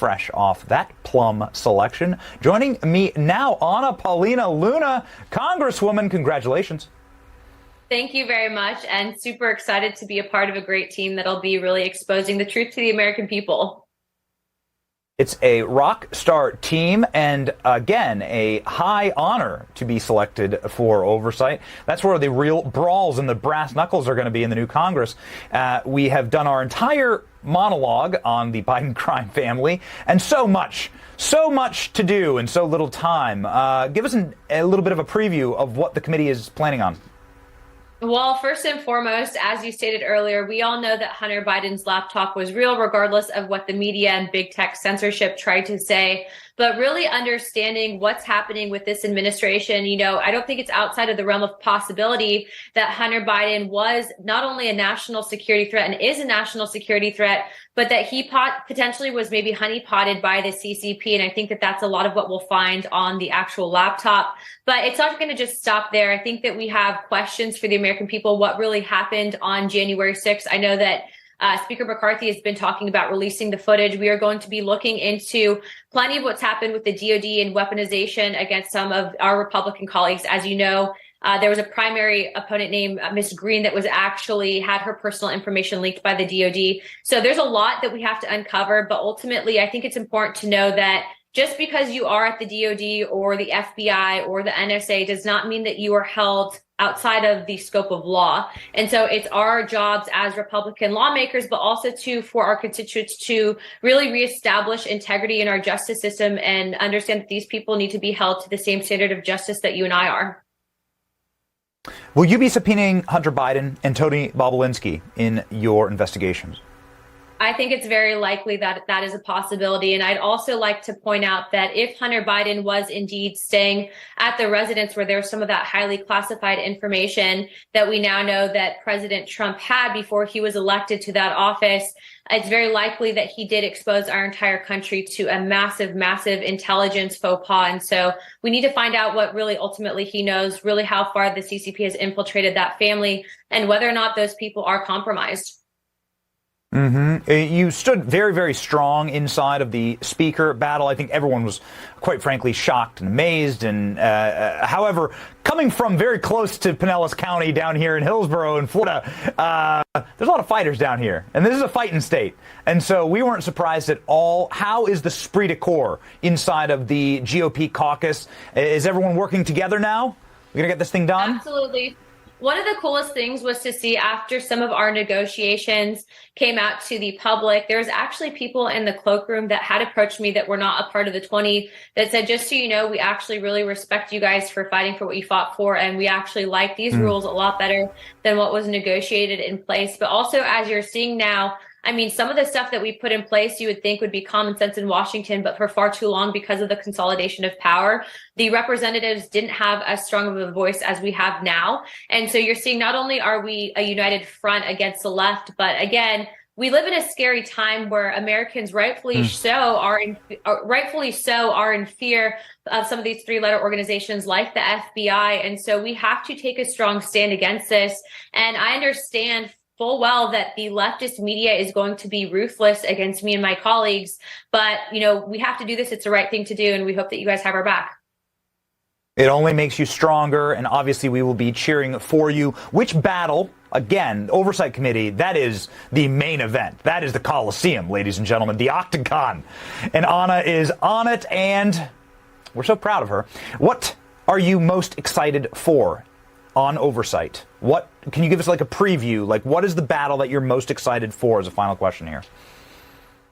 fresh off that plum selection. Joining me now, Paulina Luna, Congresswoman. Congratulations. Thank you very much, and super excited to be a part of a great team that'll be really exposing the truth to the American people. It's a rock star team, and again, a high honor to be selected for Oversight. That's where the real brawls and the brass knuckles are going to be in the new Congress. We have done our entire monologue on the Biden crime family, and so much to do in so little time. Give us a little bit of a preview of what the committee is planning on. Well, first and foremost, as you stated earlier, we all know that Hunter Biden's laptop was real, regardless of what the media and big tech censorship tried to say. But really understanding what's happening with this administration, I don't think it's outside of the realm of possibility that Hunter Biden was not only a national security threat and is a national security threat, but that he potentially was maybe honeypotted by the CCP. And I think that that's a lot of what we'll find on the actual laptop. But it's not going to just stop there. I think that we have questions for the American people. What really happened on January 6th? I know that Speaker McCarthy has been talking about releasing the footage. We are going to be looking into plenty of what's happened with the DOD and weaponization against some of our Republican colleagues. As you know, there was a primary opponent named Ms. Green that was actually had her personal information leaked by the DOD. So there's a lot that we have to uncover. But ultimately, I think it's important to know that just because you are at the DOD or the FBI or the NSA does not mean that you are held outside of the scope of law. And so it's our jobs as Republican lawmakers, but also for our constituents to really reestablish integrity in our justice system and understand that these people need to be held to the same standard of justice that you and I are. Will you be subpoenaing Hunter Biden and Tony Bobulinski in your investigations? I think it's very likely that that is a possibility. And I'd also like to point out that if Hunter Biden was indeed staying at the residence where there's some of that highly classified information that we now know that President Trump had before he was elected to that office, it's very likely that he did expose our entire country to a massive, massive intelligence faux pas. And so we need to find out what really ultimately he knows, really how far the CCP has infiltrated that family and whether or not those people are compromised. You stood very, very strong inside of the speaker battle. I think everyone was, quite frankly, shocked and amazed. And however, coming from very close to Pinellas County down here in Hillsborough in Florida, there's a lot of fighters down here. And this is a fighting state. And so we weren't surprised at all. How is the esprit de corps inside of the GOP caucus? Is everyone working together now? We're going to get this thing done? Absolutely. One of the coolest things was to see after some of our negotiations came out to the public, there was actually people in the cloakroom that had approached me that were not a part of the 20 that said, just so you know, we actually really respect you guys for fighting for what you fought for. And we actually like these rules a lot better than what was negotiated in place. But also, as you're seeing now, I mean, some of the stuff that we put in place, you would think would be common sense in Washington, but for far too long, because of the consolidation of power, the representatives didn't have as strong of a voice as we have now. And so you're seeing not only are we a united front against the left, but again, we live in a scary time where Americans rightfully so are in fear of some of these three-letter organizations like the FBI. And so we have to take a strong stand against this. And I understand full well that the leftist media is going to be ruthless against me and my colleagues. But, we have to do this. It's the right thing to do. And we hope that you guys have our back. It only makes you stronger. And obviously, we will be cheering for you. Which battle? Again, Oversight Committee, that is the main event. That is the Coliseum, ladies and gentlemen, the Octagon. And Anna is on it. And we're so proud of her. What are you most excited for on Oversight? What can you give us like a preview? Like, what is the battle that you're most excited for as a final question here?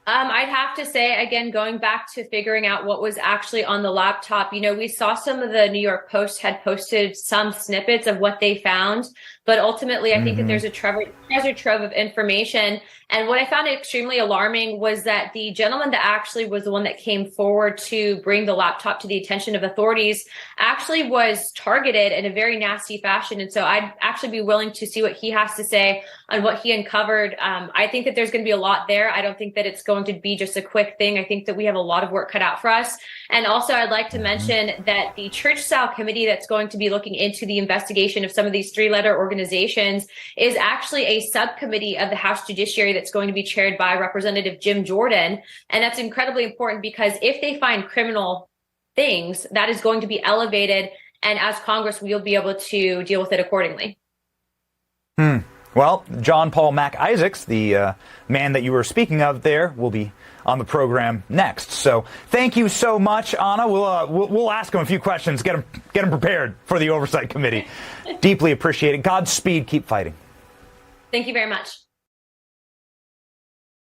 I'd have to say, again, going back to figuring out what was actually on the laptop, we saw some of the New York Post had posted some snippets of what they found. But ultimately, I think that there's a treasure trove of information. And what I found extremely alarming was that the gentleman that actually was the one that came forward to bring the laptop to the attention of authorities actually was targeted in a very nasty fashion. And so I'd actually be willing to see what he has to say on what he uncovered. I think that there's going to be a lot there. I don't think that it's going to be just a quick thing. I think that we have a lot of work cut out for us. And also, I'd like to mention that the church style committee that's going to be looking into the investigation of some of these three-letter organizations is actually a subcommittee of the House Judiciary It's going to be chaired by Representative Jim Jordan. And that's incredibly important because if they find criminal things, that is going to be elevated. And as Congress, we'll be able to deal with it accordingly. Well, John Paul Mac Isaacs, the man that you were speaking of there, will be on the program next. So thank you so much, Anna. We'll ask him a few questions, get him prepared for the Oversight Committee. Deeply appreciate it. Godspeed. Keep fighting. Thank you very much.